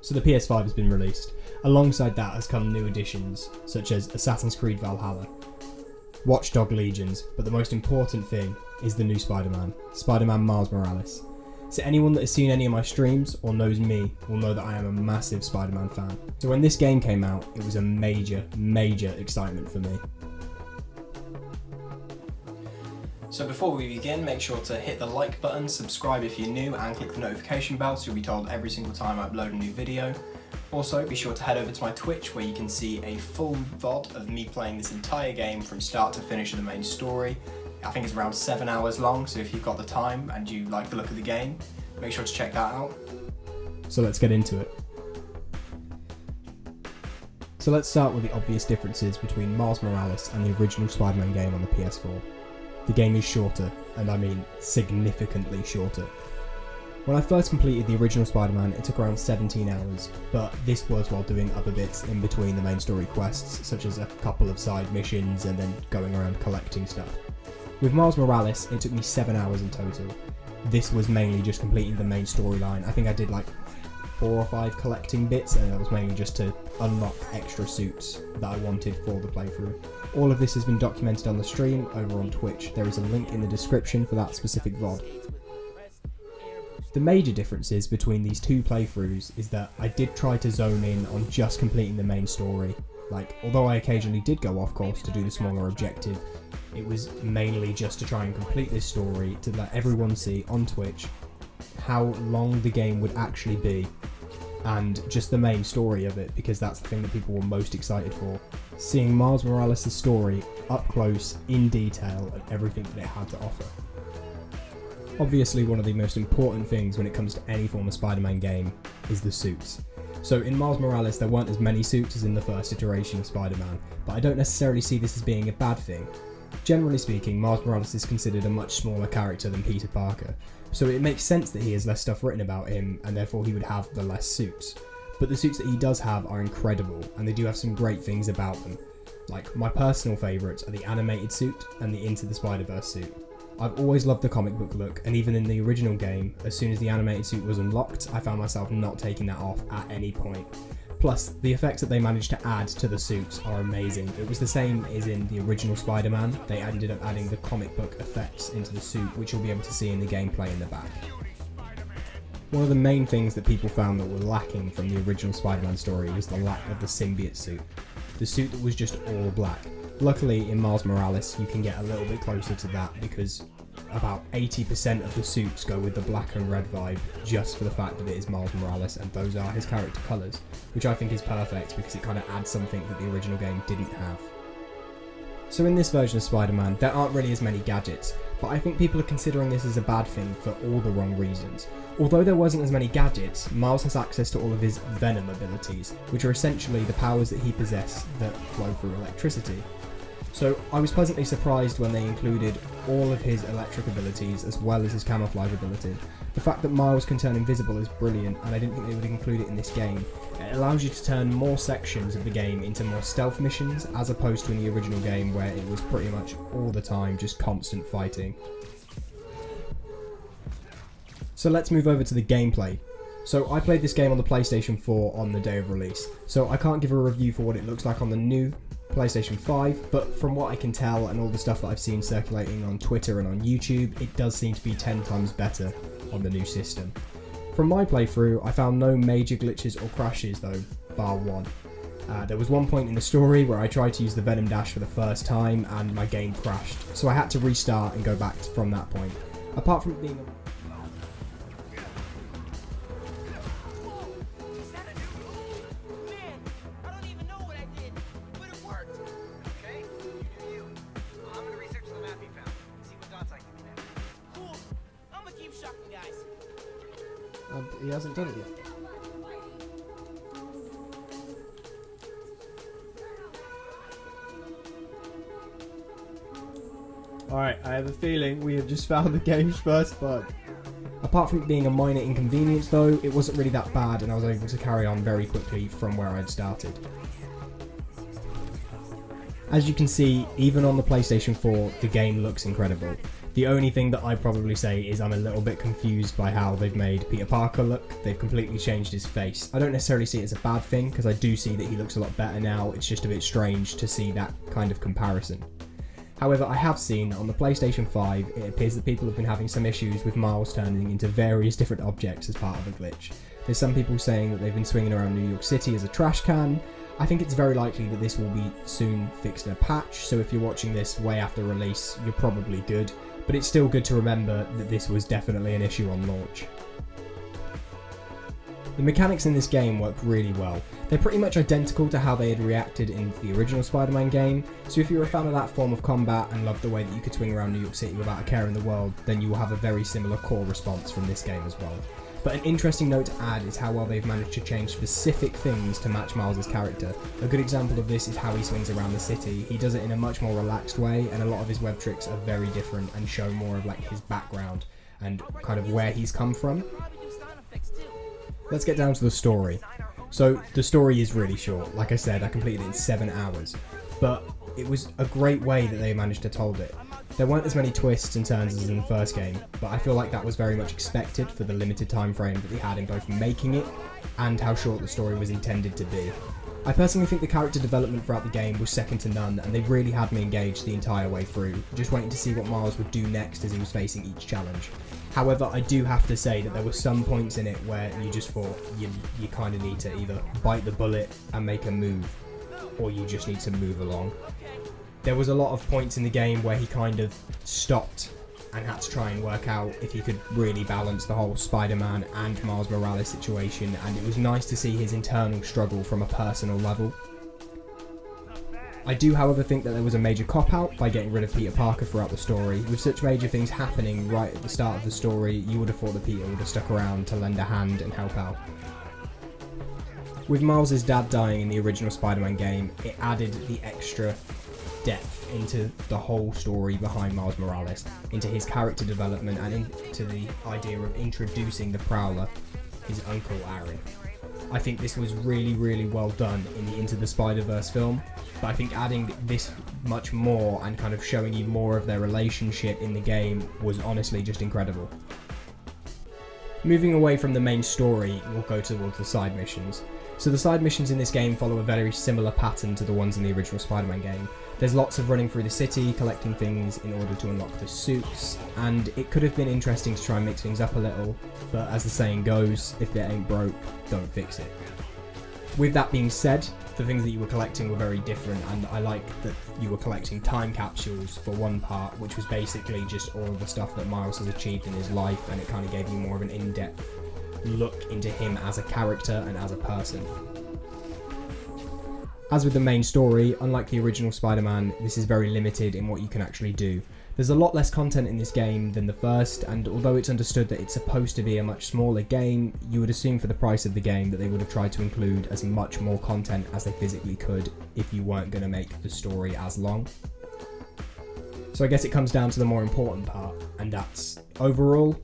So the PS5 has been released. Alongside that has come new additions, such as Assassin's Creed Valhalla, Watch Dogs Legions, but the most important thing is the new Spiderman Miles Morales. So anyone that has seen any of my streams or knows me will know that I am a massive Spider-Man fan. So when this game came out, it was a major excitement for me. So before we begin, make sure to hit the like button, subscribe if you're new, and click the notification bell so you'll be told every single time I upload a new video. Also, be sure to head over to my Twitch where you can see a full VOD of me playing this entire game from start to finish of the main story. I think it's around 7 hours long, so if you've got the time and you like the look of the game, make sure to check that out. So let's get into it. So let's start with the obvious differences between Miles Morales and the original Spider-Man game on the PS4. The game is shorter, and I mean significantly shorter. When I first completed the original Spider-Man, it took around 17 hours, but this was while doing other bits in between the main story quests, such as a couple of side missions and then going around collecting stuff. With Miles Morales, it took me 7 hours in total. This was mainly just completing the main storyline. I think I did like 4 or 5 collecting bits, and that was mainly just to unlock extra suits that I wanted for the playthrough. All of this has been documented on the stream over on Twitch. There is a link in the description for that specific VOD. The major differences between these two playthroughs is that I did try to zone in on just completing the main story. Like, although I occasionally did go off course to do the smaller objective, it was mainly just to try and complete this story to let everyone see on Twitch how long the game would actually be and just the main story of it, because that's the thing that people were most excited for. Seeing Miles Morales' story up close, in detail, and everything that it had to offer. Obviously, one of the most important things when it comes to any form of Spider-Man game is the suits. So in Miles Morales there weren't as many suits as in the first iteration of Spider-Man, but I don't necessarily see this as being a bad thing. Generally speaking, Miles Morales is considered a much smaller character than Peter Parker, so it makes sense that he has less stuff written about him and therefore he would have the less suits. But the suits that he does have are incredible, and they do have some great things about them. Like, my personal favourites are the animated suit and the Into the Spider-Verse suit. I've always loved the comic book look, and even in the original game, as soon as the animated suit was unlocked, I found myself not taking that off at any point. Plus, the effects that they managed to add to the suits are amazing. It was the same as in the original Spider-Man. They ended up adding the comic book effects into the suit, which you'll be able to see in the gameplay in the back. One of the main things that people found that were lacking from the original Spider-Man story was the lack of the symbiote suit. The suit that was just all black. Luckily, in Miles Morales, you can get a little bit closer to that because about 80% of the suits go with the black and red vibe just for the fact that it is Miles Morales and those are his character colours, which I think is perfect because it kind of adds something that the original game didn't have. So in this version of Spider-Man, there aren't really as many gadgets, but I think people are considering this as a bad thing for all the wrong reasons. Although there wasn't as many gadgets, Miles has access to all of his Venom abilities, which are essentially the powers that he possesses that flow through electricity. So I was pleasantly surprised when they included all of his electric abilities as well as his camouflage ability. The fact that Miles can turn invisible is brilliant, and I didn't think they would include it in this game. It allows you to turn more sections of the game into more stealth missions, as opposed to in the original game where it was pretty much all the time just constant fighting. So let's move over to the gameplay. So I played this game on the PlayStation 4 on the day of release, so I can't give a review for what it looks like on the new PlayStation 5, but from what I can tell and all the stuff that I've seen circulating on Twitter and on YouTube, it does seem to be 10 times better on the new system. From my playthrough, I found no major glitches or crashes though, bar one. There was one point in the story where I tried to use the Venom Dash for the first time and my game crashed, so I had to restart and go back from that point. Apart from it being he hasn't done it yet. Alright, I have a feeling we have just found the game's first bug. Apart from it being a minor inconvenience though, it wasn't really that bad and I was able to carry on very quickly from where I'd started. As you can see, even on the PlayStation 4, the game looks incredible. The only thing that I'd probably say is I'm a little bit confused by how they've made Peter Parker look. They've completely changed his face. I don't necessarily see it as a bad thing, because I do see that he looks a lot better now. It's just a bit strange to see that kind of comparison. However, I have seen on the PlayStation 5, it appears that people have been having some issues with Miles turning into various different objects as part of a glitch. There's some people saying that they've been swinging around New York City as a trash can. I think it's very likely that this will be soon fixed in a patch, so if you're watching this way after release, you're probably good. But it's still good to remember that this was definitely an issue on launch. The mechanics in this game work really well. They're pretty much identical to how they had reacted in the original Spider-Man game, so if you're a fan of that form of combat and love the way that you could swing around New York City without a care in the world, then you will have a very similar core response from this game as well. But an interesting note to add is how well they've managed to change specific things to match Miles' character. A good example of this is how he swings around the city. He does it in a much more relaxed way, and a lot of his web tricks are very different and show more of like his background and kind of where he's come from. Let's get down to the story. So the story is really short. Like I said, I completed it in 7 hours, but it was a great way that they managed to told it. There weren't as many twists and turns as in the first game, but I feel like that was very much expected for the limited time frame that they had in both making it and how short the story was intended to be. I personally think the character development throughout the game was second to none, and they really had me engaged the entire way through, just waiting to see what Miles would do next as he was facing each challenge. However, I do have to say that there were some points in it where you just thought you kind of need to either bite the bullet and make a move, or you just need to move along. There was a lot of points in the game where he kind of stopped and had to try and work out if he could really balance the whole Spider-Man and Miles Morales situation, and it was nice to see his internal struggle from a personal level. I do, however, think that there was a major cop-out by getting rid of Peter Parker throughout the story. With such major things happening right at the start of the story, you would have thought that Peter would have stuck around to lend a hand and help out. With Miles' dad dying in the original Spider-Man game, it added the extra depth into the whole story behind Miles Morales, into his character development and into the idea of introducing the Prowler, his uncle Aaron. I think this was really, really well done in the Into the Spider-Verse film, but I think adding this much more and kind of showing you more of their relationship in the game was honestly just incredible. Moving away from the main story, we'll go towards the side missions. So the side missions in this game follow a very similar pattern to the ones in the original Spider-Man game. There's lots of running through the city, collecting things in order to unlock the suits, and it could have been interesting to try and mix things up a little, but as the saying goes, if it ain't broke, don't fix it. With that being said, the things that you were collecting were very different, and I like that you were collecting time capsules for one part, which was basically just all of the stuff that Miles has achieved in his life, and it kind of gave you more of an in-depth look into him as a character and as a person. As with the main story, unlike the original Spider-Man, this is very limited in what you can actually do. There's a lot less content in this game than the first, and although it's understood that it's supposed to be a much smaller game, you would assume for the price of the game that they would have tried to include as much more content as they physically could if you weren't going to make the story as long. So I guess it comes down to the more important part, and that's, overall,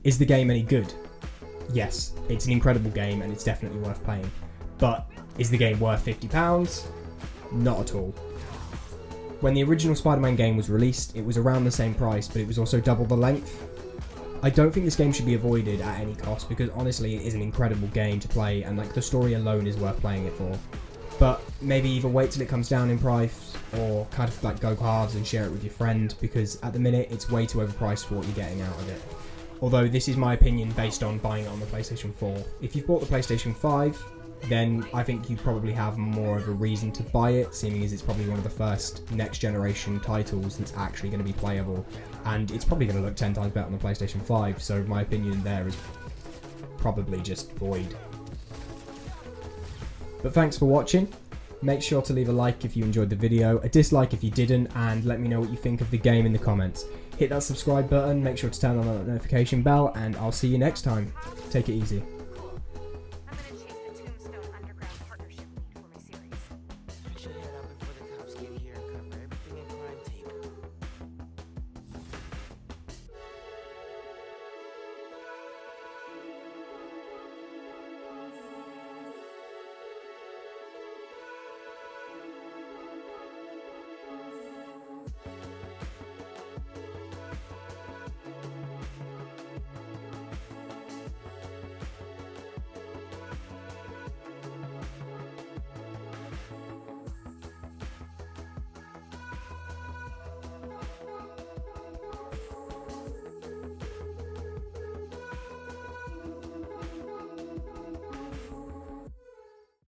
is the game any good? Yes, it's an incredible game and it's definitely worth playing, but is the game worth £50? Not at all. When the original Spider-Man game was released, it was around the same price, but it was also double the length. I don't think this game should be avoided at any cost, because honestly it is an incredible game to play, and like the story alone is worth playing it for. But maybe either wait till it comes down in price, or kind of like go halves and share it with your friend, because at the minute it's way too overpriced for what you're getting out of it. Although this is my opinion based on buying it on the PlayStation 4. If you've bought the PlayStation 5, then I think you probably have more of a reason to buy it, seeing as it's probably one of the first next generation titles that's actually going to be playable, and it's probably going to look 10 times better on the PlayStation 5, so my opinion there is probably just void. But thanks for watching. Make sure to leave a like if you enjoyed the video, a dislike if you didn't, and let me know what you think of the game in the comments. Hit that subscribe button, make sure to turn on that notification bell, and I'll see you next time. Take it easy.